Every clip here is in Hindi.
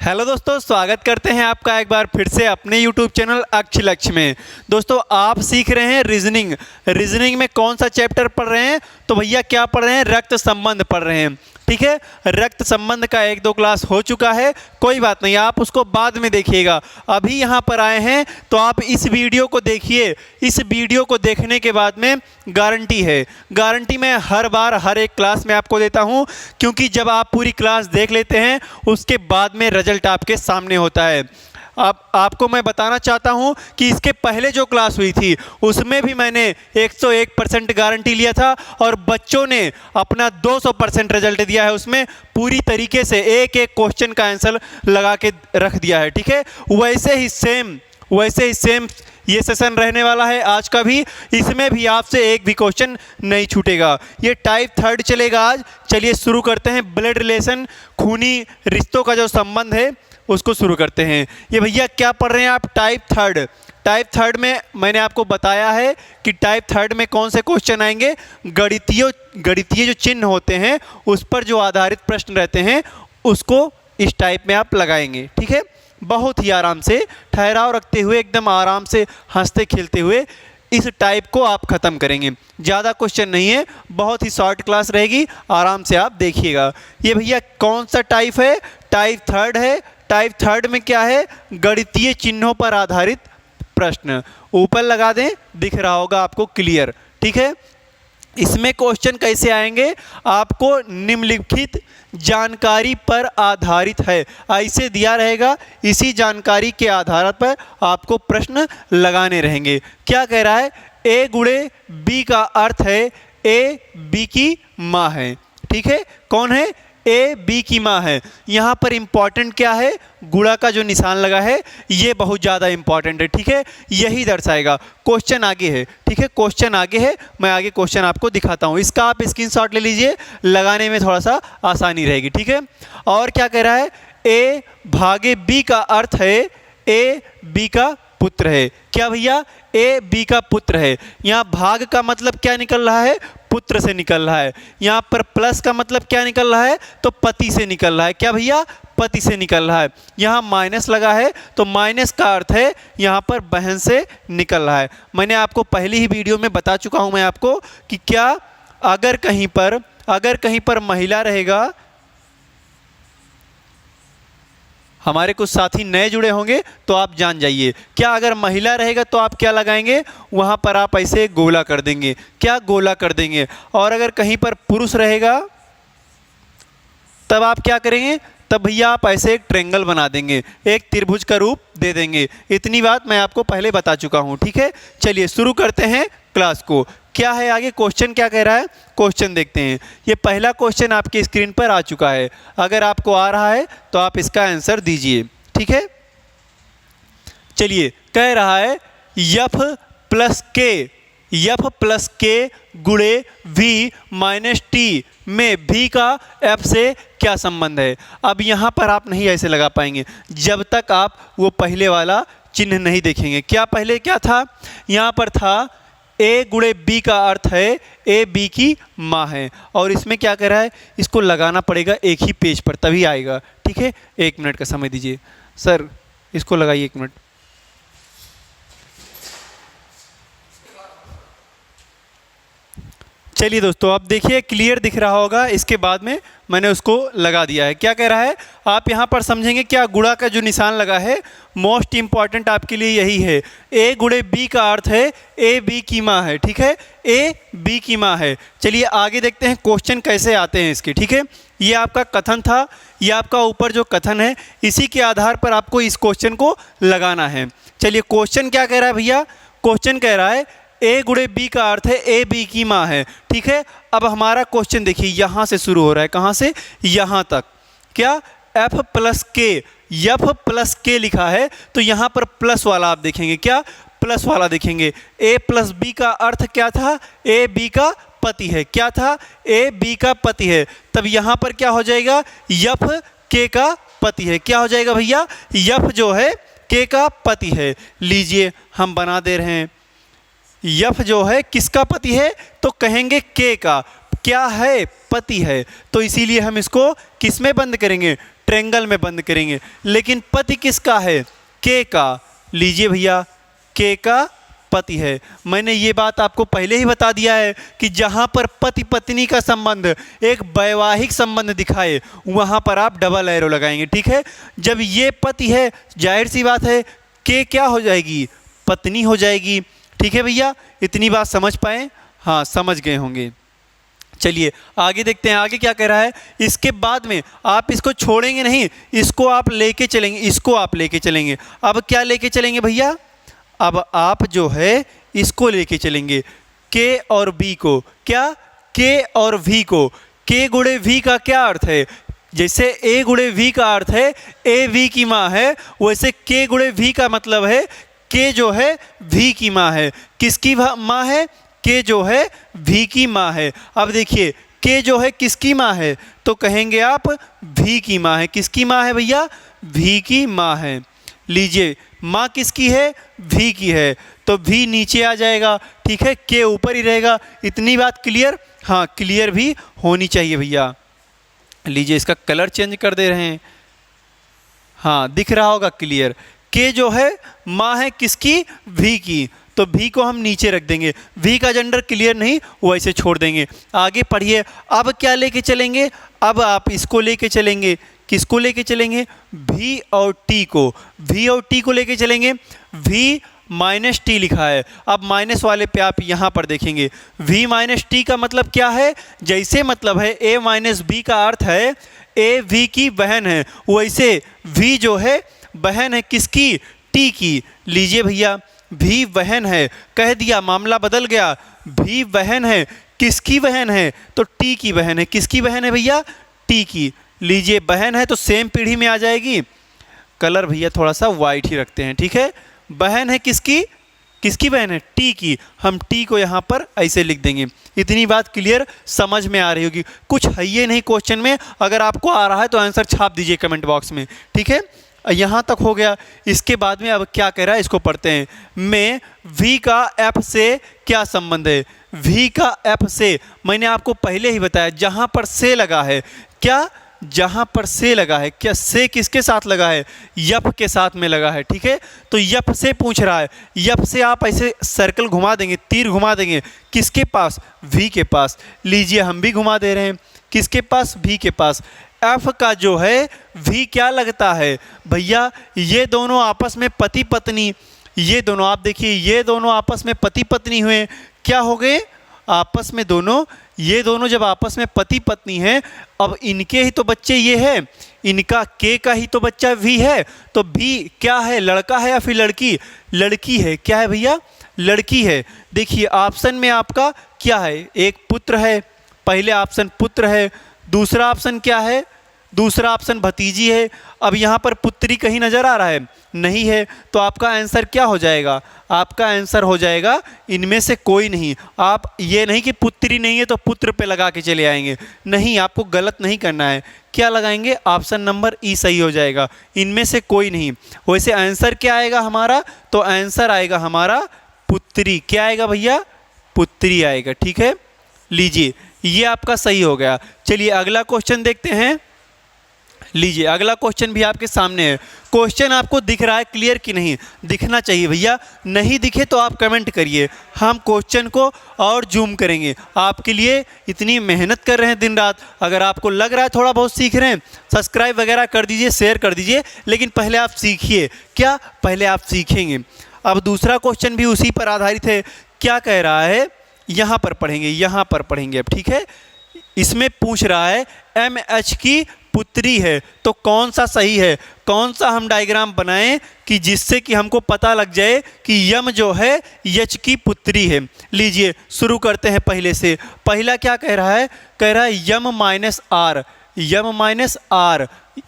हेलो दोस्तों, स्वागत करते हैं आपका एक बार फिर से अपने YouTube चैनल अक्ष लक्ष्य में। दोस्तों, आप सीख रहे हैं रीजनिंग में कौन सा चैप्टर पढ़ रहे हैं? तो भैया क्या पढ़ रहे हैं? रक्त संबंध पढ़ रहे हैं। ठीक है, रक्त संबंध का 1-2 क्लास हो चुका है, कोई बात नहीं, आप उसको बाद में देखिएगा। अभी यहाँ पर आए हैं तो आप इस वीडियो को देखिए। इस वीडियो को देखने के बाद में गारंटी मैं हर बार हर एक क्लास में आपको देता हूँ, क्योंकि जब आप पूरी क्लास देख लेते हैं उसके बाद में रिजल्ट आपके सामने होता है। आपको मैं बताना चाहता हूं कि इसके पहले जो क्लास हुई थी उसमें भी मैंने 101% गारंटी लिया था और बच्चों ने अपना 200% रिजल्ट दिया है। उसमें पूरी तरीके से एक एक क्वेश्चन का आंसर लगा के रख दिया है। ठीक है, वैसे ही सेम ये सेशन रहने वाला है आज का भी। इसमें भी आपसे एक भी क्वेश्चन नहीं छूटेगा। ये टाइप 3 चलेगा आज। चलिए शुरू करते हैं। ब्लड रिलेशन, खूनी रिश्तों का जो संबंध है उसको शुरू करते हैं। ये भैया क्या पढ़ रहे हैं आप? टाइप 3 में मैंने आपको बताया है कि टाइप 3 में कौन से क्वेश्चन आएंगे। गणितीय जो चिन्ह होते हैं उस पर जो आधारित प्रश्न रहते हैं उसको इस टाइप में आप लगाएंगे। ठीक है, बहुत ही आराम से ठहराव रखते हुए, एकदम आराम से हंसते खेलते हुए इस टाइप को आप ख़त्म करेंगे। ज़्यादा क्वेश्चन नहीं है, बहुत ही शॉर्ट क्लास रहेगी, आराम से आप देखिएगा। ये भैया कौन सा टाइप है? टाइप 3 है। टाइप 3 में क्या है? गणितीय चिन्हों पर आधारित प्रश्न। ऊपर लगा दें, दिख रहा होगा आपको क्लियर। ठीक है, इसमें क्वेश्चन कैसे आएंगे? आपको निम्नलिखित जानकारी पर आधारित है, ऐसे दिया रहेगा। इसी जानकारी के आधार पर आपको प्रश्न लगाने रहेंगे। क्या कह रहा है? ए गुणे बी का अर्थ है ए बी की माँ है। ठीक है, कौन है? ए बी की माँ है। यहाँ पर इंपॉर्टेंट क्या है? गुणा का जो निशान लगा है ये बहुत ज़्यादा इंपॉर्टेंट है। ठीक है, यही दर्शाएगा। क्वेश्चन आगे है। ठीक है, क्वेश्चन आगे है, मैं आगे क्वेश्चन आपको दिखाता हूँ। इसका आप स्क्रीनशॉट ले लीजिए, लगाने में थोड़ा सा आसानी रहेगी। ठीक है, और क्या कह रहा है? ए भागे बी का अर्थ है ए बी का पुत्र है। क्या भैया? ए बी का पुत्र है। यहाँ भाग का मतलब क्या निकल रहा है? पुत्र से निकल रहा है। यहाँ पर प्लस का मतलब क्या निकल रहा है? तो पति से निकल रहा है। क्या भैया? पति से निकल रहा है। यहाँ माइनस लगा है तो माइनस का अर्थ है यहाँ पर बहन से निकल रहा है। मैंने आपको पहली ही वीडियो में बता चुका हूँ मैं आपको कि क्या अगर कहीं पर महिला रहेगा, हमारे कुछ साथी नए जुड़े होंगे तो आप जान जाइए। क्या अगर महिला रहेगा तो आप क्या लगाएंगे? वहाँ पर आप ऐसे गोला कर देंगे। क्या गोला कर देंगे? और अगर कहीं पर पुरुष रहेगा तब आप क्या करेंगे? तब भैया आप ऐसे एक ट्रायंगल बना देंगे, एक त्रिभुज का रूप दे देंगे। इतनी बात मैं आपको पहले बता चुका हूँ। ठीक है, चलिए शुरू करते हैं क्लास को। क्या है आगे? क्वेश्चन क्या कह रहा है? क्वेश्चन देखते हैं। ये पहला क्वेश्चन आपकी स्क्रीन पर आ चुका है। अगर आपको आ रहा है तो आप इसका आंसर दीजिए। ठीक है, चलिए कह रहा है यफ प्लस के गुणे वी माइनस टी में भी का एफ से क्या संबंध है? अब यहाँ पर आप नहीं ऐसे लगा पाएंगे जब तक आप वो पहले वाला चिन्ह नहीं देखेंगे। क्या पहले क्या था? यहाँ पर था ए गुणे बी का अर्थ है ए बी की माँ है। और इसमें क्या कह रहा है? इसको लगाना पड़ेगा एक ही पेज पर, तभी आएगा। ठीक है, 1 मिनट का समय दीजिए। सर इसको लगाइए 1 मिनट। चलिए दोस्तों, आप देखिए क्लियर दिख रहा होगा। इसके बाद में मैंने उसको लगा दिया है। क्या कह रहा है? आप यहाँ पर समझेंगे क्या गुणा का जो निशान लगा है मोस्ट इंपॉर्टेंट आपके लिए यही है। ए गुणे बी का अर्थ है ए बी की माँ है। ठीक है, ए बी की माँ है। चलिए आगे देखते हैं क्वेश्चन कैसे आते हैं इसके। ठीक है, ये आपका कथन था, ये आपका ऊपर जो कथन है इसी के आधार पर आपको इस क्वेश्चन को लगाना है। चलिए क्वेश्चन क्या कह रहा है भैया? क्वेश्चन कह रहा है ए गुणे बी का अर्थ है ए बी की माँ है। ठीक है, अब हमारा क्वेश्चन देखिए यहाँ से शुरू हो रहा है। कहाँ से? यहाँ तक। क्या? एफ प्लस के लिखा है तो यहाँ पर प्लस वाला आप देखेंगे। क्या? प्लस वाला देखेंगे। ए प्लस बी का अर्थ क्या था? ए बी का पति है। क्या था? ए बी का पति है। तब यहाँ पर क्या हो जाएगा? यफ के का पति है। क्या हो जाएगा भैया? यफ जो है के का पति है। लीजिए हम बना दे रहे हैं। यफ जो है किसका पति है? तो कहेंगे के का। क्या है? पति है। तो इसीलिए हम इसको किस में बंद करेंगे? ट्रायंगल में बंद करेंगे। लेकिन पति किसका है? के का। लीजिए भैया, के का पति है। मैंने ये बात आपको पहले ही बता दिया है कि जहां पर पति पत्नी का संबंध एक वैवाहिक संबंध दिखाए वहां पर आप डबल एरो लगाएंगे, ठीक है। जब ये पति है, जाहिर सी बात है के क्या हो जाएगी? पत्नी हो जाएगी, ठीक है भैया। इतनी बात समझ पाए? हाँ, समझ गए होंगे। चलिए आगे देखते हैं, आगे क्या कह रहा है। इसके बाद में आप इसको छोड़ेंगे नहीं, इसको आप लेके चलेंगे, इसको आप लेके चलेंगे। अब क्या लेके चलेंगे भैया? अब आप जो है इसको लेके चलेंगे, के और बी को। क्या? के और वी को। के गुणे वी का क्या अर्थ है? जैसे ए गुणे वी का अर्थ है ए वी की माँ है, वैसे के गुणे वी का मतलब है के जो है वी की माँ है। किसकी माँ है? के जो है वी की माँ है। अब देखिए के जो है किसकी माँ है? तो कहेंगे आप वी की माँ है। किसकी माँ है भैया? वी की माँ है। लीजिए माँ किसकी है? वी की है, तो वी नीचे आ जाएगा, ठीक है, के ऊपर ही रहेगा। इतनी बात क्लियर? हाँ, क्लियर भी होनी चाहिए भैया। लीजिए इसका कलर चेंज कर दे रहे हैं, हाँ दिख रहा होगा क्लियर। के जो है माँ है किसकी? वी की, तो वी को हम नीचे रख देंगे। वी का जेंडर क्लियर नहीं, वैसे छोड़ देंगे। आगे पढ़िए। अब क्या लेके चलेंगे? अब आप इसको लेके चलेंगे। किसको लेके चलेंगे? वी और टी को। वी और टी को लेके चलेंगे। वी माइनस टी लिखा है, अब माइनस वाले पे आप यहाँ पर देखेंगे v माइनस टी का मतलब क्या है? जैसे मतलब है a माइनस बी का अर्थ है a v की बहन है, वैसे v जो है बहन है किसकी? t की। लीजिए भैया v बहन है, कह दिया मामला बदल गया। v बहन है, किसकी बहन है? तो t की बहन है। किसकी बहन है भैया? t की। लीजिए बहन है तो सेम पीढ़ी में आ जाएगी। कलर भैया थोड़ा सा वाइट ही रखते हैं, ठीक है। बहन है किसकी? किसकी बहन है? टी की। हम टी को यहाँ पर ऐसे लिख देंगे। इतनी बात क्लियर समझ में आ रही होगी। कुछ है ये नहीं क्वेश्चन में, अगर आपको आ रहा है तो आंसर छाप दीजिए कमेंट बॉक्स में, ठीक है। यहाँ तक हो गया। इसके बाद में अब क्या कह रहा है, इसको पढ़ते हैं। में v का f से क्या संबंध है? v का f से मैंने आपको पहले ही बताया, जहाँ पर से लगा है, क्या? जहां पर से लगा है, क्या से किसके साथ लगा है? यप के साथ में लगा है, ठीक है। तो यप से पूछ रहा है, यप से आप ऐसे सर्कल घुमा देंगे, तीर घुमा देंगे, किसके पास? वी के पास। लीजिए हम भी घुमा दे रहे हैं, किसके पास? वी के पास। एफ का जो है वी क्या लगता है भैया? ये दोनों आपस में पति पत्नी, ये दोनों आप देखिए, ये दोनों आपस में पति पत्नी हुए, क्या हो गए? आपस में दोनों, ये दोनों जब आपस में पति पत्नी हैं, अब इनके ही तो बच्चे ये है, इनका के का ही तो बच्चा वी है, तो वी क्या है? लड़का है या फिर लड़की? लड़की है। क्या है भैया? लड़की है। देखिए ऑप्शन में आपका क्या है? एक पुत्र है, पहले ऑप्शन पुत्र है, दूसरा ऑप्शन क्या है? दूसरा ऑप्शन भतीजी है। अब यहाँ पर पुत्री कहीं नजर आ रहा है? नहीं है, तो आपका आंसर क्या हो जाएगा? आपका आंसर हो जाएगा इनमें से कोई नहीं। आप ये नहीं कि पुत्री नहीं है तो पुत्र पे लगा के चले आएंगे, नहीं, आपको गलत नहीं करना है। क्या लगाएंगे? ऑप्शन नंबर ई सही हो जाएगा, इनमें से कोई नहीं। वैसे आंसर क्या आएगा हमारा? तो आंसर आएगा हमारा पुत्री। क्या आएगा भैया? पुत्री आएगा, ठीक है। लीजिए ये आपका सही हो गया। चलिए अगला क्वेश्चन देखते हैं। लीजिए अगला क्वेश्चन भी आपके सामने है। क्वेश्चन आपको दिख रहा है क्लियर कि नहीं? दिखना चाहिए भैया, नहीं दिखे तो आप कमेंट करिए, हम क्वेश्चन को और जूम करेंगे। आपके लिए इतनी मेहनत कर रहे हैं दिन रात, अगर आपको लग रहा है थोड़ा बहुत सीख रहे हैं, सब्सक्राइब वगैरह कर दीजिए, शेयर कर दीजिए, लेकिन पहले आप सीखिए। क्या? पहले आप सीखेंगे। अब दूसरा क्वेश्चन भी उसी पर आधारित है। क्या कह रहा है? यहाँ पर पढ़ेंगे, यहाँ पर पढ़ेंगे अब, ठीक है। इसमें पूछ रहा है MH की पुत्री है, तो कौन सा सही है? कौन सा हम डायग्राम बनाएं कि जिससे कि हमको पता लग जाए कि यम जो है यच की पुत्री है। लीजिए शुरू करते हैं पहले से। पहला क्या कह रहा है? कह रहा है M minus R. M minus R,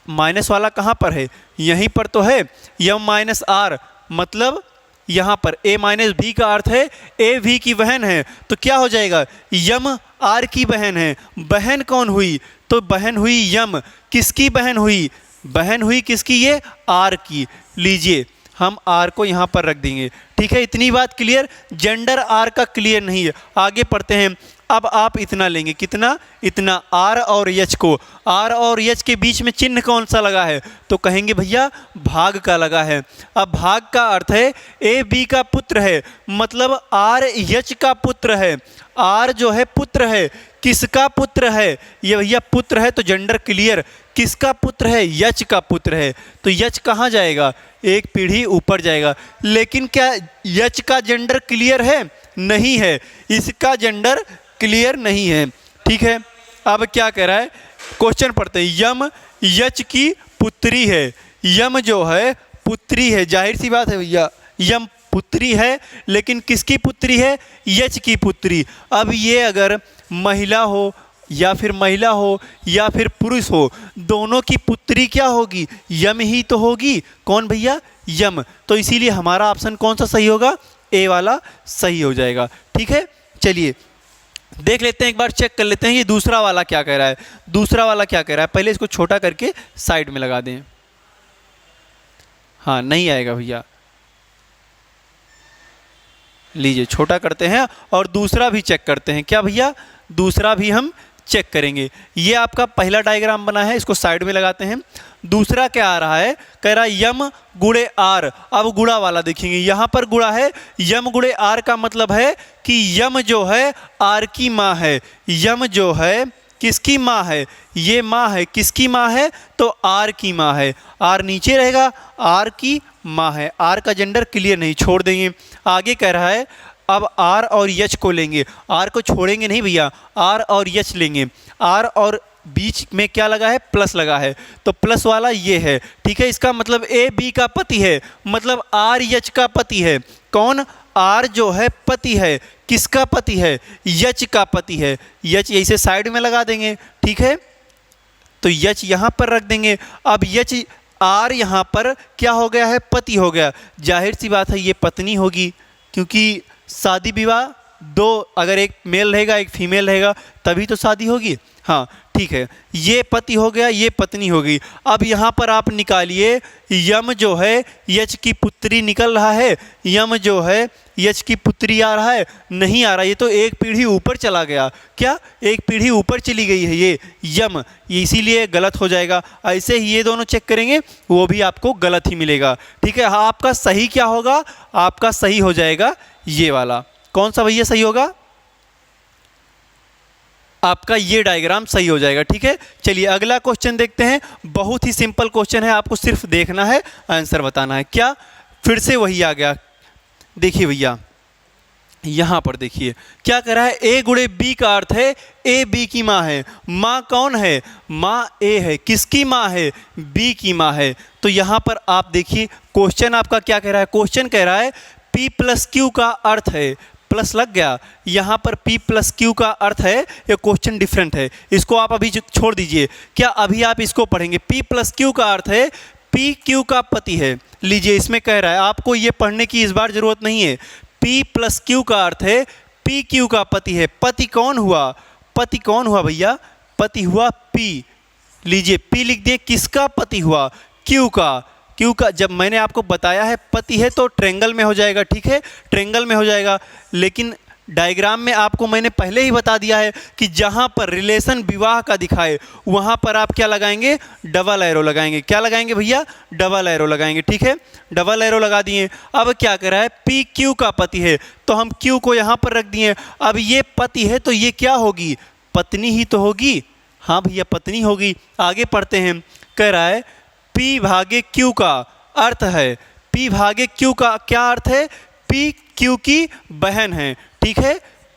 minus वाला कहाँ पर है? यहीं पर तो है। यम माइनस आर मतलब यहाँ पर a माइनस बी का अर्थ है a v की बहन है, तो क्या हो जाएगा? यम आर की बहन है। बहन कौन हुई? तो बहन हुई यम। किसकी बहन हुई? बहन हुई किसकी? ये आर की। लीजिए हम आर को यहाँ पर रख देंगे, ठीक है। इतनी बात क्लियर। जेंडर आर का क्लियर नहीं है। आगे पढ़ते हैं। अब आप इतना लेंगे, कितना, इतना, आर और यच को, आर और यच के बीच में चिन्ह कौन सा लगा है, तो कहेंगे भैया भाग का लगा है। अब भाग का अर्थ है ए बी का पुत्र है, मतलब आर यच का पुत्र है। आर जो है पुत्र है, किसका पुत्र है, ये भैया पुत्र है तो जेंडर क्लियर, किसका पुत्र है, यच का पुत्र है, तो यच कहाँ जाएगा, एक पीढ़ी ऊपर जाएगा। लेकिन क्या यच का जेंडर क्लियर है, नहीं है, इसका जेंडर क्लियर नहीं है, ठीक है। अब क्या कह रहा है, क्वेश्चन पढ़ते हैं, यम यच की पुत्री है, यम जो है पुत्री है, जाहिर सी बात है भैया यम पुत्री है, लेकिन किसकी पुत्री है, यच की पुत्री। अब ये अगर महिला हो या फिर महिला हो या फिर पुरुष हो, दोनों की पुत्री क्या होगी, यम ही तो होगी। कौन भैया, यम। तो इसीलिए हमारा ऑप्शन कौन सा सही होगा, ए वाला सही हो जाएगा, ठीक है। चलिए देख लेते हैं, एक बार चेक कर लेते हैं ये दूसरा वाला क्या कह रहा है। दूसरा वाला क्या कह रहा है, पहले इसको छोटा करके साइड में लगा दें। हाँ नहीं आएगा भैया, लीजिए छोटा करते हैं और दूसरा भी चेक करते हैं। क्या भैया, दूसरा भी हम चेक करेंगे। ये आपका पहला डायग्राम बना है, इसको साइड में लगाते हैं। दूसरा क्या आ रहा है, कह रहा है यम गुणे आर। अब गुणा वाला देखेंगे, यहाँ पर गुणा है, यम गुणे आर का मतलब है कि यम जो है आर की माँ है। यम जो है किसकी माँ है, ये माँ है, किसकी माँ है, तो आर की माँ है। आर नीचे रहेगा, आर की माँ है। आर का जेंडर क्लियर नहीं, छोड़ देंगे। आगे कह रहा है अब आर और यच को लेंगे, आर को छोड़ेंगे नहीं भैया, आर और यच लेंगे। आर और बीच में क्या लगा है, प्लस लगा है, तो प्लस वाला ये है, ठीक है। इसका मतलब ए बी का पति है, मतलब आर यच का पति है। कौन, आर जो है पति है, किसका पति है, यच का पति है। यच ऐसे साइड में लगा देंगे, ठीक है, तो यच यहाँ पर रख देंगे। अब यच आर यहाँ पर क्या हो गया है, पति हो गया। जाहिर सी बात है ये पत्नी होगी, क्योंकि शादी विवाह दो, अगर एक मेल रहेगा एक फीमेल रहेगा तभी तो शादी होगी। हाँ ठीक है, ये पति हो गया, ये पत्नी हो गई। अब यहाँ पर आप निकालिए, यम जो है यच की पुत्री निकल रहा है, यम जो है यच की पुत्री आ रहा है, नहीं आ रहा, ये तो एक पीढ़ी ऊपर चला गया। क्या, एक पीढ़ी ऊपर चली गई है ये यम, इसीलिए गलत हो जाएगा। ऐसे ही ये दोनों चेक करेंगे, वो भी आपको गलत ही मिलेगा, ठीक है। हाँ, आपका सही क्या होगा, आपका सही हो जाएगा ये वाला। कौन सा भैया सही होगा, आपका ये डायग्राम सही हो जाएगा, ठीक है। चलिए अगला क्वेश्चन देखते हैं। बहुत ही सिंपल क्वेश्चन है, आपको सिर्फ देखना है, आंसर बताना है। क्या, फिर से वही आ गया। देखिए भैया यहां पर देखिए क्या कह रहा है, ए गुणे बी का अर्थ है ए बी की माँ है। माँ कौन है, माँ ए है, किसकी माँ है, बी की माँ है। तो यहां पर आप देखिए क्वेश्चन आपका क्या कह रहा है, क्वेश्चन कह रहा है P प्लस क्यू का अर्थ है, प्लस लग गया, यहाँ पर P प्लस क्यू का अर्थ है, ये क्वेश्चन डिफरेंट है, इसको आप अभी छोड़ दीजिए। क्या अभी आप इसको पढ़ेंगे, P प्लस क्यू का अर्थ है P क्यू का पति है। लीजिए इसमें कह रहा है, आपको ये पढ़ने की इस बार जरूरत नहीं है। P प्लस क्यू का अर्थ है P क्यू का पति है। पति कौन हुआ, पति कौन हुआ भैया, पति हुआ P। लीजिए P लिख दिए, किसका पति हुआ, Q का। क्यू का जब मैंने आपको बताया है पति है तो ट्रेंगल में हो जाएगा, ठीक है, ट्रेंगल में हो जाएगा। लेकिन डायग्राम में आपको मैंने पहले ही बता दिया है कि जहाँ पर रिलेशन विवाह का दिखाए वहाँ पर आप क्या लगाएंगे, डबल एरो लगाएंगे। क्या लगाएंगे भैया, डबल एरो लगाएंगे, ठीक है। डबल एरो लगा दिए। अब क्या कर रहा है, पी क्यू का पति है तो हम क्यू को यहाँ पर रख दिए। अब ये पति है तो ये क्या होगी, पत्नी ही तो होगी। हाँ भैया पत्नी होगी। आगे पढ़ते हैं, कह रहा है P भागे Q का अर्थ है, P भागे Q का क्या अर्थ है, P Q की बहन है, ठीक है।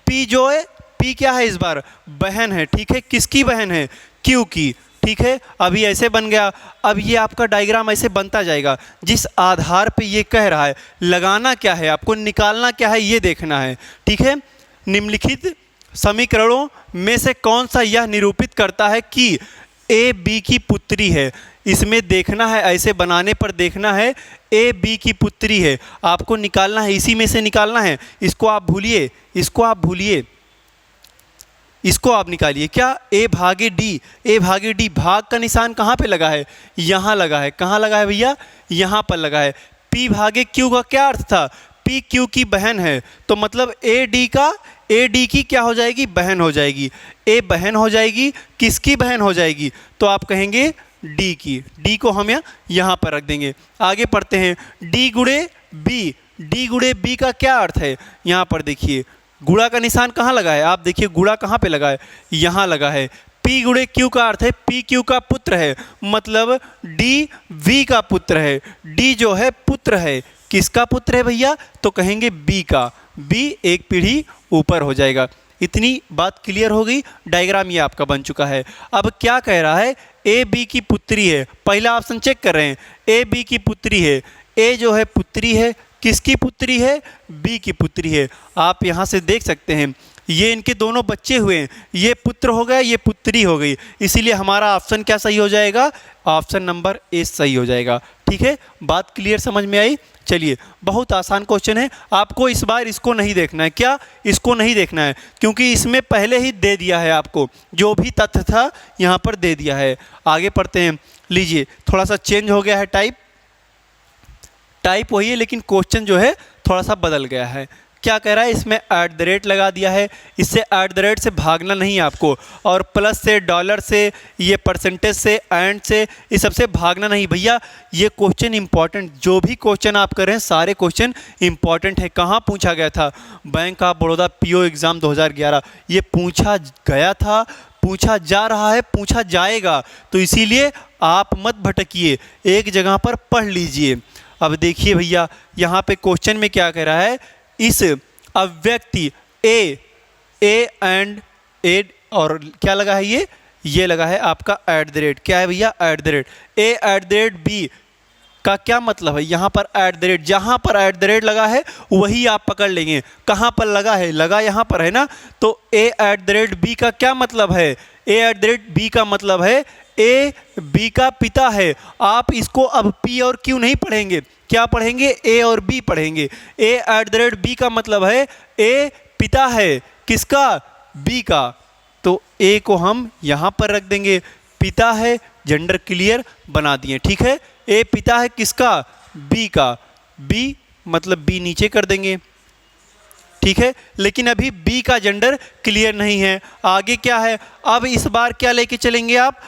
P जो है, P क्या है इस बार, बहन है, ठीक है। किसकी बहन है, Q की, ठीक है। अभी ऐसे बन गया। अब ये आपका डायग्राम ऐसे बनता जाएगा, जिस आधार पे ये कह रहा है लगाना क्या है, आपको निकालना क्या है ये देखना है, ठीक है। निम्नलिखित समीकरणों में से कौन सा यह निरूपित करता है कि ए बी की पुत्री है। इसमें देखना है, ऐसे बनाने पर देखना है ए बी की पुत्री है, आपको निकालना है, इसी में से निकालना है। इसको आप भूलिए, इसको आप भूलिए, इसको आप निकालिए। क्या, ए भागे डी, ए भागे डी, भाग का निशान कहाँ पे लगा है, यहाँ लगा है। कहाँ लगा है भैया, यहाँ पर लगा है। पी भागे क्यू का क्या अर्थ था, पी क्यू की बहन है तो मतलब ए डी की क्या हो जाएगी, बहन हो जाएगी। ए बहन हो जाएगी, किसकी बहन हो जाएगी, तो आप कहेंगे डी की। डी को हम यहाँ पर रख देंगे। आगे पढ़ते हैं, डी गुणे बी। डी गुणे बी का क्या अर्थ है, यहाँ पर देखिए गुणा का निशान कहाँ लगा है, आप देखिए गुणा कहाँ पे लगा है, यहाँ लगा है। पी गुणे क्यू का अर्थ है पी क्यू का पुत्र है, मतलब डी वी का पुत्र है। डी जो है पुत्र है, किसका पुत्र है भैया, तो कहेंगे बी का। बी एक पीढ़ी ऊपर हो जाएगा। इतनी बात क्लियर हो गई। डायग्राम ये आपका बन चुका है। अब क्या कह रहा है, ए बी की पुत्री है। पहला ऑप्शन चेक कर रहे हैं, ए बी की पुत्री है। ए जो है पुत्री है, किसकी पुत्री है, बी की पुत्री है। आप यहाँ से देख सकते हैं ये इनके दोनों बच्चे हुए हैं, ये पुत्र हो गया, ये पुत्री हो गई, इसीलिए हमारा ऑप्शन क्या सही हो जाएगा, ऑप्शन नंबर ए सही हो जाएगा। ठीक है, बात क्लियर समझ में आई। चलिए, बहुत आसान क्वेश्चन है, आपको इस बार इसको नहीं देखना है। क्या, इसको नहीं देखना है, क्योंकि इसमें पहले ही दे दिया है आपको, जो भी तथ्य था यहाँ पर दे दिया है। आगे पढ़ते हैं। लीजिए, थोड़ा सा चेंज हो गया है, टाइप वही है लेकिन क्वेश्चन जो है थोड़ा सा बदल गया है। क्या कह रहा है, इसमें एट द रेट लगा दिया है। इससे एट द रेट से भागना नहीं है आपको, और प्लस से, डॉलर से, ये परसेंटेज से, एंड से, इस सबसे भागना नहीं भैया। ये क्वेश्चन इंपॉर्टेंट, जो भी क्वेश्चन आप कर रहे हैं सारे क्वेश्चन इंपॉर्टेंट है। कहाँ पूछा गया था, bank of Baroda PO exam 2011, ये पूछा गया था, पूछा जा रहा है, पूछा जाएगा। तो इसीलिए आप मत भटकिए, एक जगह पर पढ़ लीजिए। अब देखिए भैया, यहाँ पे क्वेश्चन में क्या कह रहा है, इस अव्यक्ति ए एंड ए, और क्या लगा है, ये लगा है आपका एट द रेट। क्या है भैया, at the rate. A at the rate B का क्या मतलब है, यहाँ पर एट द रेट, जहाँ पर एट द रेट लगा है वही आप पकड़ लेंगे। कहाँ पर लगा है, लगा यहाँ पर है ना, तो ए एट द रेट बी का क्या मतलब है, ए एट द रेट बी का मतलब है ए बी का पिता है। आप इसको अब पी और क्यू नहीं पढ़ेंगे, क्या पढ़ेंगे, ए और बी पढ़ेंगे। ए एट द रेट बी का मतलब है ए पिता है, किसका, बी का। तो ए को हम यहाँ पर रख देंगे, पिता है, जेंडर क्लियर बना दिए। ठीक है, ए पिता है किसका, बी का। बी मतलब बी नीचे कर देंगे। ठीक है, लेकिन अभी बी का जेंडर क्लियर नहीं है। आगे क्या है, अब इस बार क्या लेके चलेंगे आप,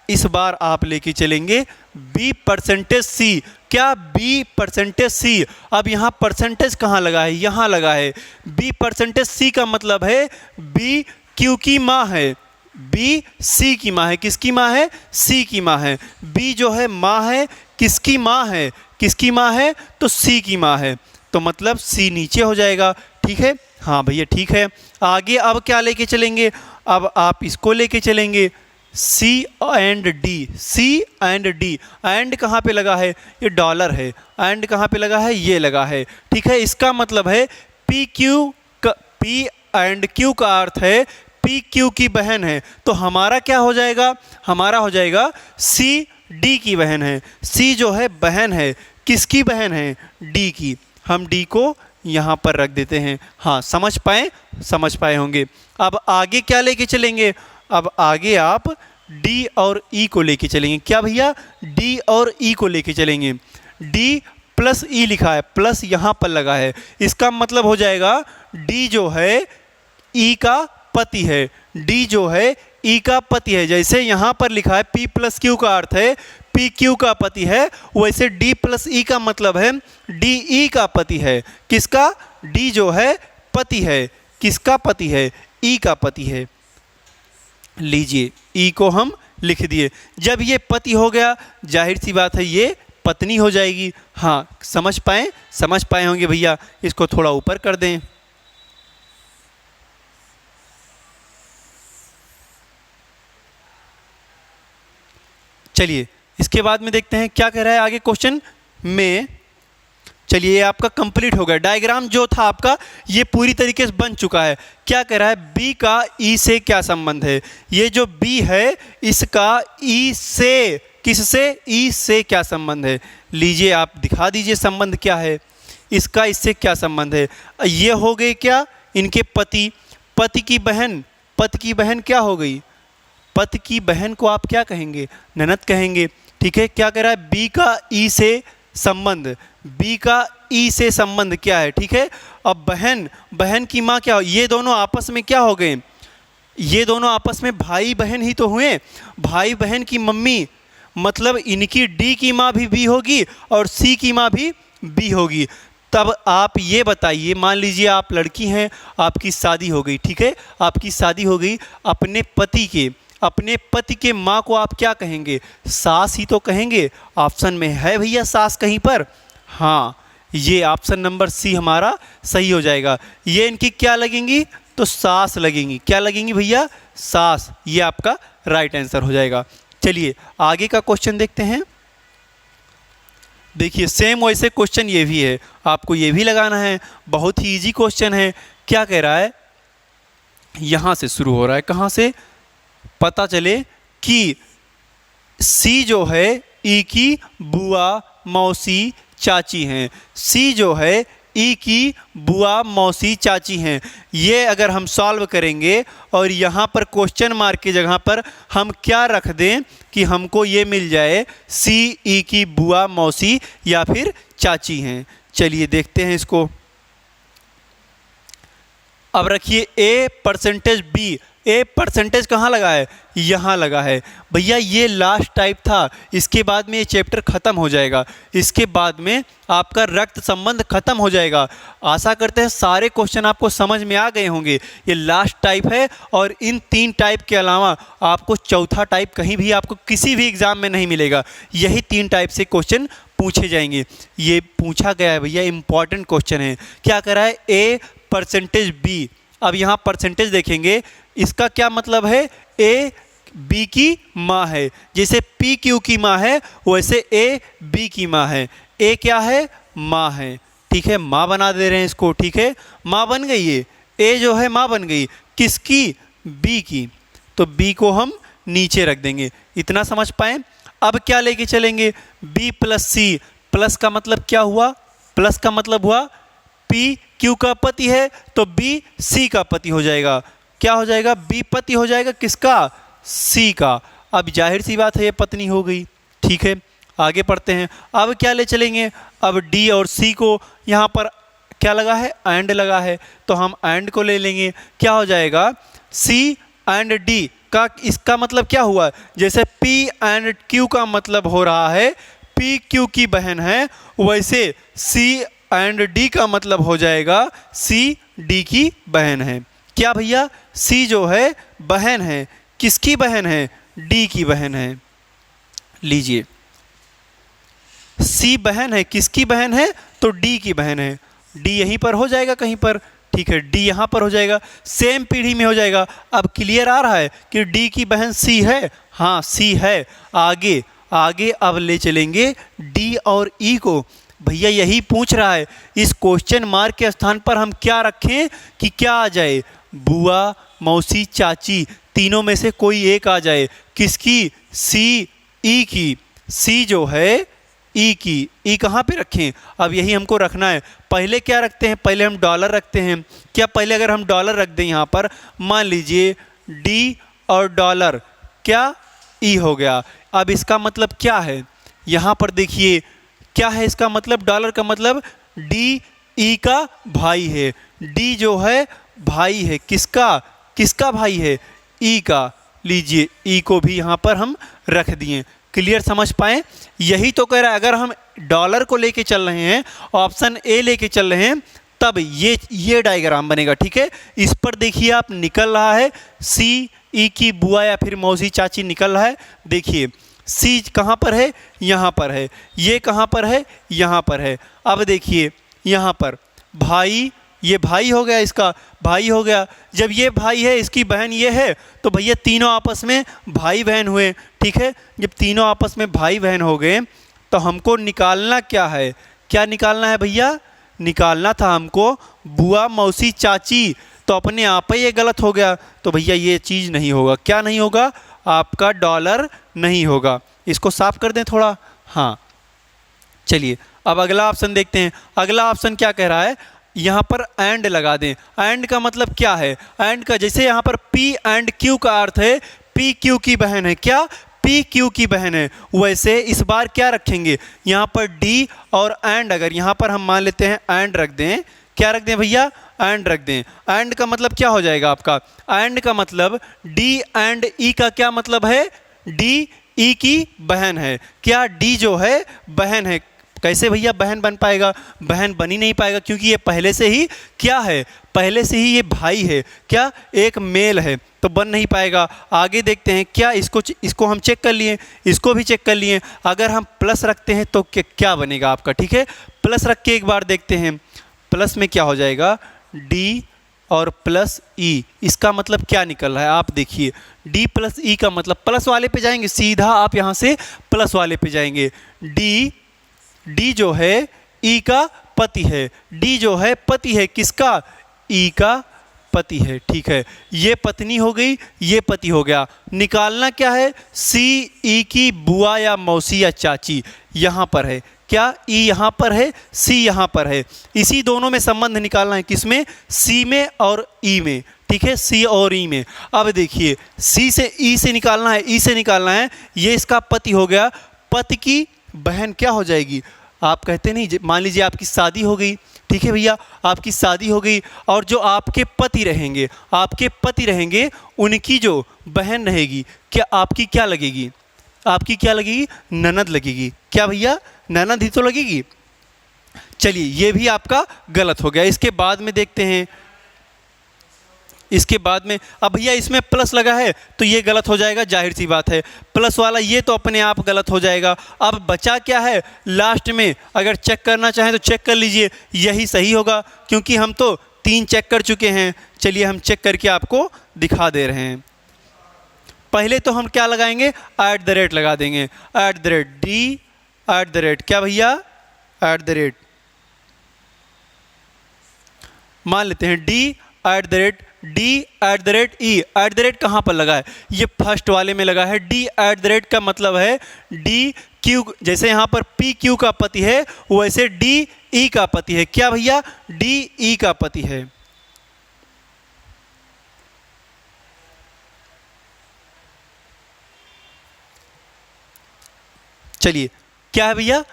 इस बार आप लेके चलेंगे बी परसेंटेज सी। क्या, बी परसेंटेज सी। अब यहाँ परसेंटेज कहाँ लगा है, यहाँ लगा है। बी परसेंटेज सी का मतलब है बी क्यू की माँ है, बी सी की माँ है। किसकी माँ है, सी की माँ है। बी जो है माँ है, किसकी माँ है, किसकी माँ है, तो सी की माँ है। तो मतलब सी नीचे हो जाएगा। ठीक है, हाँ भैया ठीक है। आगे अब क्या लेके चलेंगे, अब आप इसको लेके चलेंगे C and D. C and D, and कहाँ पे लगा है, ये डॉलर है। एंड कहाँ पे लगा है, ये लगा है। ठीक है, इसका मतलब है P Q, P and Q का अर्थ है पी क्यू की बहन है। तो हमारा क्या हो जाएगा, हमारा हो जाएगा सी डी की बहन है। सी जो है बहन है, किसकी बहन है, डी की। हम डी को यहाँ पर रख देते हैं। हाँ, समझ पाए होंगे। अब आगे क्या लेके चलेंगे, अब आगे आप डी और ई को लेके चलेंगे। क्या भैया, डी और ई को लेके चलेंगे। डी प्लस ई लिखा है, प्लस यहाँ पर लगा है, इसका मतलब हो जाएगा डी जो है ई का पति है। डी जो है ई का पति है। जैसे यहाँ पर लिखा है पी प्लस क्यू का अर्थ है पी क्यू का पति है, वैसे डी प्लस ई का मतलब है डी ई का पति है। किसका, डी जो है पति है, किसका पति है, ई का पति है। लीजिए, ई को हम लिख दिए। जब ये पति हो गया, जाहिर सी बात है ये पत्नी हो जाएगी। हाँ, समझ पाए होंगे भैया। इसको थोड़ा ऊपर कर दें। चलिए, इसके बाद में देखते हैं क्या कह रहा है आगे क्वेश्चन में। चलिए, ये आपका कंप्लीट हो गया। डायग्राम जो था आपका ये पूरी तरीके से बन चुका है। क्या कह रहा है, बी का ई से क्या संबंध है। ये जो बी है इसका ई से, किससे, ई से क्या संबंध है। लीजिए, आप दिखा दीजिए संबंध क्या है, इसका इससे क्या संबंध है। ये हो गए क्या, इनके पति। पति की बहन, पति की बहन क्या हो गई, पति की बहन को आप क्या कहेंगे, ननद कहेंगे। ठीक है, क्या कह रहा है, बी का ई से संबंध, बी का ई से संबंध क्या है, ठीक है। अब बहन, बहन की माँ क्या, ये दोनों आपस में क्या हो गए, ये दोनों आपस में भाई बहन ही तो हुए। भाई बहन की मम्मी, मतलब इनकी डी की माँ भी बी होगी और सी की माँ भी बी होगी। तब आप ये बताइए, मान लीजिए आप लड़की हैं, आपकी शादी हो गई, ठीक है, आपकी शादी हो गई, अपने पति के माँ को आप क्या कहेंगे, सास ही तो कहेंगे। ऑप्शन में है भैया सास कहीं पर, हाँ, ये ऑप्शन नंबर सी हमारा सही हो जाएगा। ये इनकी क्या लगेंगी, तो सास लगेंगी। क्या लगेंगी भैया, सास। ये आपका राइट आंसर हो जाएगा। चलिए आगे का क्वेश्चन देखते हैं। देखिए सेम वैसे क्वेश्चन ये भी है, आपको ये भी लगाना है, बहुत ही इजी क्वेश्चन है। क्या कह रहा है, यहाँ से शुरू हो रहा है, कहाँ से, पता चले कि सी जो है ई की बुआ मौसी चाची हैं, सी जो है ई की बुआ मौसी चाची हैं। ये अगर हम सॉल्व करेंगे और यहाँ पर क्वेश्चन मार्क की जगह पर हम क्या रख दें कि हमको ये मिल जाए सी ई की बुआ मौसी या फिर चाची हैं। चलिए देखते हैं इसको। अब रखिए A percentage B, A percentage कहाँ लगा है, यहाँ लगा है। भैया ये लास्ट टाइप था, इसके बाद में ये चैप्टर ख़त्म हो जाएगा, इसके बाद में आपका रक्त संबंध खत्म हो जाएगा। आशा करते हैं सारे क्वेश्चन आपको समझ में आ गए होंगे। ये लास्ट टाइप है और इन 3 टाइप के अलावा आपको चौथा टाइप कहीं भी आपको किसी भी एग्ज़ाम में नहीं मिलेगा। यही 3 टाइप से क्वेश्चन पूछे जाएंगे। ये पूछा गया है भैया, इंपॉर्टेंट क्वेश्चन है। क्या कह रहा है, ए परसेंटेज बी। अब यहाँ परसेंटेज देखेंगे, इसका क्या मतलब है, ए बी की माँ है। जैसे पी क्यू की माँ है वैसे ए बी की माँ है। ए क्या है, माँ है, ठीक है, माँ बना दे रहे हैं इसको, ठीक है, माँ बन गई है। ए जो है माँ बन गई, किसकी, बी की, तो बी को हम नीचे रख देंगे। इतना समझ पाए। अब क्या लेके चलेंगे, बी प्लस सी। प्लस का मतलब क्या हुआ, प्लस का मतलब हुआ पी क्यू का पति है तो बी सी का पति हो जाएगा। क्या हो जाएगा, बी पति हो जाएगा किसका, सी का। अब जाहिर सी बात है ये पत्नी हो गई, ठीक है। आगे पढ़ते हैं। अब क्या ले चलेंगे, अब डी और सी को यहाँ पर क्या लगा है, एंड लगा है, तो हम एंड को ले लेंगे। क्या हो जाएगा, सी एंड डी का, इसका मतलब क्या हुआ, जैसे पी एंड क्यू का मतलब हो रहा है पी क्यू की बहन है, वैसे सी एंड डी का मतलब हो जाएगा सी डी की बहन है। क्या भैया, सी जो है बहन है, किसकी बहन है, डी की बहन है। लीजिए सी बहन है, किसकी बहन है, तो डी की बहन है। डी यहीं पर हो जाएगा कहीं पर, ठीक है, डी यहाँ पर हो जाएगा, सेम पीढ़ी में हो जाएगा। अब क्लियर आ रहा है कि डी की बहन सी है, हाँ सी है। आगे आगे अब ले चलेंगे डी और ई को। भैया यही पूछ रहा है, इस क्वेश्चन मार्क के स्थान पर हम क्या रखें कि क्या आ जाए, बुआ मौसी चाची, तीनों में से कोई एक आ जाए। किसकी, सी ई की, सी जो है ई की, ई कहाँ पे रखें, अब यही हमको रखना है। पहले क्या रखते हैं, पहले हम डॉलर रखते हैं। क्या पहले अगर हम डॉलर रख दें यहाँ पर, मान लीजिए डी और डॉलर, क्या ई हो गया। अब इसका मतलब क्या है, यहाँ पर देखिए क्या है इसका मतलब, डॉलर का मतलब डी ई का भाई है। डी जो है भाई है, किसका, किसका भाई है, ई का। लीजिए ई को भी यहाँ पर हम रख दिए। क्लियर समझ पाए। यही तो कह रहा है, अगर हम डॉलर को लेके चल रहे हैं, ऑप्शन ए लेके चल रहे हैं, तब ये डायग्राम बनेगा, ठीक है। इस पर देखिए आप निकल रहा है सी ई की बुआ या फिर मौसी चाची निकल रहा है। देखिए सी कहाँ पर है, यहाँ पर है, ये कहाँ पर है, यहाँ पर है। अब देखिए यहाँ पर भाई, ये भाई हो गया, इसका भाई हो गया। जब ये भाई है, इसकी बहन ये है, तो भैया तीनों आपस में भाई बहन हुए, ठीक है। जब तीनों आपस में भाई बहन हो गए तो हमको निकालना क्या है, क्या निकालना है भैया, निकालना था हमको बुआ मौसी चाची। तो अपने आप ही ये गलत हो गया, तो भैया ये चीज़ नहीं होगा। क्या नहीं होगा, आपका डॉलर नहीं होगा। इसको साफ कर दें थोड़ा, हाँ। चलिए अब अगला ऑप्शन देखते हैं। अगला ऑप्शन क्या कह रहा है, यहाँ पर एंड लगा दें। एंड का मतलब क्या है, एंड का जैसे यहाँ पर पी एंड क्यू का अर्थ है पी क्यू की बहन है। क्या, P P Q की बहन है, वैसे इस बार क्या रखेंगे, यहाँ पर D और एंड, अगर यहाँ पर हम मान लेते हैं एंड रख दें, क्या रख दें भैया, एंड रख दें। एंड का मतलब क्या हो जाएगा आपका, एंड का मतलब D एंड E का क्या मतलब है, D E की बहन है। क्या D जो है बहन है, कैसे भैया बहन बन पाएगा, बहन बन ही नहीं पाएगा, क्योंकि ये पहले से ही क्या है, पहले से ही ये भाई है, क्या एक मेल है, तो बन नहीं पाएगा। आगे देखते हैं, क्या इसको हम चेक कर लिए, इसको भी चेक कर लिए, अगर हम प्लस रखते हैं तो क्या बनेगा आपका, ठीक है, प्लस रख के एक बार देखते हैं, प्लस में क्या हो जाएगा, D और प्लस E, इसका मतलब क्या निकल रहा है आप देखिए, D प्लस E का मतलब प्लस वाले पे जाएंगे, सीधा आप यहाँ से प्लस वाले पे जाएंगे। D जो है E का पति है, D जो है पति है किसका, E का पति है, ठीक है, ये पत्नी हो गई, ये पति हो गया। निकालना क्या है, C E की बुआ या मौसी या चाची, यहाँ पर है क्या, E यहाँ पर है, C यहाँ पर है, इसी दोनों में संबंध निकालना है, किसमें, C में और E में, ठीक है, C और E में। अब देखिए C से E से निकालना है, E से निकालना है, ये इसका पति हो गया, पति की बहन क्या हो जाएगी, आप कहते नहीं, मान लीजिए आपकी शादी हो गई, ठीक है भैया, आपकी शादी हो गई, और जो आपके पति रहेंगे, आपके पति रहेंगे, उनकी जो बहन रहेगी, क्या आपकी क्या लगेगी, आपकी क्या लगेगी, ननद लगेगी, क्या भैया, ननद ही तो लगेगी। चलिए ये भी आपका गलत हो गया। इसके बाद में देखते हैं, इसके बाद में, अब भैया इसमें प्लस लगा है तो ये गलत हो जाएगा, जाहिर सी बात है, प्लस वाला ये तो अपने आप गलत हो जाएगा। अब बचा क्या है लास्ट में, अगर चेक करना चाहें तो चेक कर लीजिए, यही सही होगा, क्योंकि हम तो 3 चेक कर चुके हैं। चलिए हम चेक करके आपको दिखा दे रहे हैं। पहले तो हम क्या लगाएंगे, @ लगा देंगे, @ D @ क्या भैया, @ मान लेते हैं D @ E, @ कहाँ पर लगा है, ये फर्स्ट वाले में लगा है। D @ का मतलब है D Q, जैसे यहाँ पर P Q का पति है, वैसे D E का पति है, क्या भैया, D E का पति है। चलिए क्या है भैया,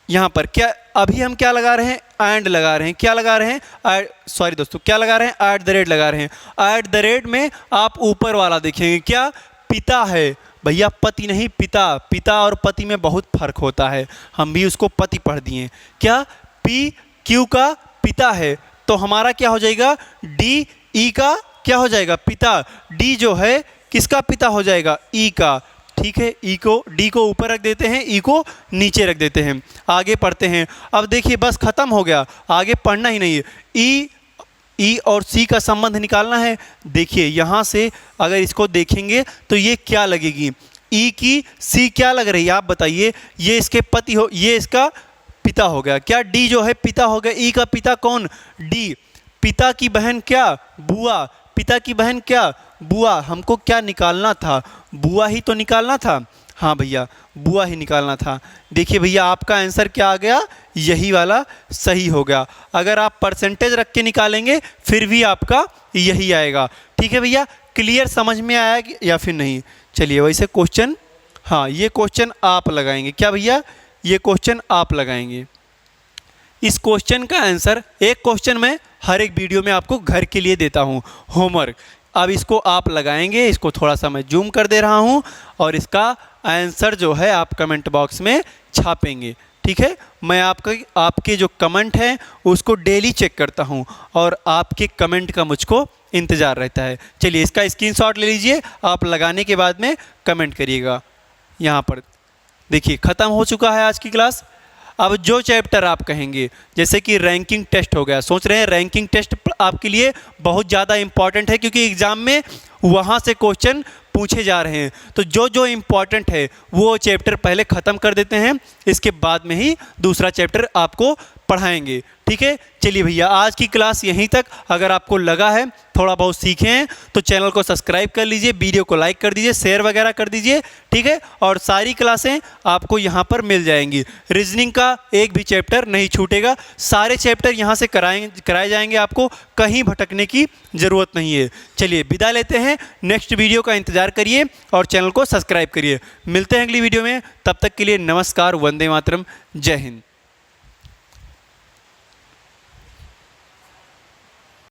यहाँ पर क्या, अभी हम क्या लगा रहे हैं, एंड लगा रहे हैं, क्या लगा रहे हैं, सॉरी दोस्तों, क्या लगा रहे हैं, @ लगा रहे हैं। @ में आप ऊपर वाला देखेंगे, क्या, पिता है भैया, पति नहीं, पिता, पिता और पति में बहुत फर्क होता है, हम भी उसको पति पढ़ दिए। क्या, P Q का पिता है, तो हमारा क्या हो जाएगा, D E का क्या हो जाएगा, पिता, D जो है किसका पिता हो जाएगा, E का, ठीक है, D को ऊपर रख देते हैं, E को नीचे रख देते हैं। आगे पढ़ते हैं। अब देखिए बस खत्म हो गया, आगे पढ़ना ही नहीं है। E और C का संबंध निकालना है। देखिए यहाँ से अगर इसको देखेंगे तो ये क्या लगेगी, E की C क्या लग रही है आप बताइए, ये इसके पति हो, ये इसका पिता हो गया, क्या D जो है पिता हो गया, E का पिता कौन, D, पिता की बहन क्या, बुआ, पिता की बहन क्या, बुआ, हमको क्या निकालना था, बुआ ही तो निकालना था, हाँ भैया बुआ ही निकालना था। देखिए भैया आपका आंसर क्या आ गया, यही वाला सही हो गया। अगर आप परसेंटेज रख के निकालेंगे फिर भी आपका यही आएगा। ठीक है भैया, क्लियर समझ में आया या फिर नहीं। चलिए वैसे क्वेश्चन, हाँ ये क्वेश्चन आप लगाएंगे, क्या भैया ये क्वेश्चन आप लगाएंगे। इस क्वेश्चन का आंसर, एक क्वेश्चन मैं हर एक वीडियो में आपको घर के लिए देता हूँ होमवर्क, अब इसको आप लगाएंगे। इसको थोड़ा सा मैं जूम कर दे रहा हूँ और इसका आंसर जो है आप कमेंट बॉक्स में छापेंगे। ठीक है, मैं आपके जो कमेंट हैं उसको डेली चेक करता हूँ और आपके कमेंट का मुझको इंतज़ार रहता है। चलिए इसका स्क्रीनशॉट ले लीजिए, आप लगाने के बाद में कमेंट करिएगा। यहाँ पर देखिए ख़त्म हो चुका है आज की क्लास। अब जो चैप्टर आप कहेंगे, जैसे कि रैंकिंग टेस्ट हो गया, सोच रहे हैं रैंकिंग टेस्ट आपके लिए बहुत ज़्यादा इम्पॉर्टेंट है क्योंकि एग्ज़ाम में वहाँ से क्वेश्चन पूछे जा रहे हैं। तो जो जो इम्पॉर्टेंट है वो चैप्टर पहले ख़त्म कर देते हैं, इसके बाद में ही दूसरा चैप्टर आपको पढ़ाएंगे। ठीक है, चलिए भैया आज की क्लास यहीं तक। अगर आपको लगा है थोड़ा बहुत सीखे हैं तो चैनल को सब्सक्राइब कर लीजिए, वीडियो को लाइक कर दीजिए, शेयर वगैरह कर दीजिए। ठीक है, और सारी क्लासें आपको यहाँ पर मिल जाएंगी। रीजनिंग का एक भी चैप्टर नहीं छूटेगा, सारे चैप्टर यहाँ से कराए जाएंगे, आपको कहीं भटकने की ज़रूरत नहीं है। चलिए विदा लेते हैं, नेक्स्ट वीडियो का इंतजार करिए और चैनल को सब्सक्राइब करिए। मिलते हैं अगली वीडियो में, तब तक के लिए नमस्कार, वंदे मातरम, जय हिंद।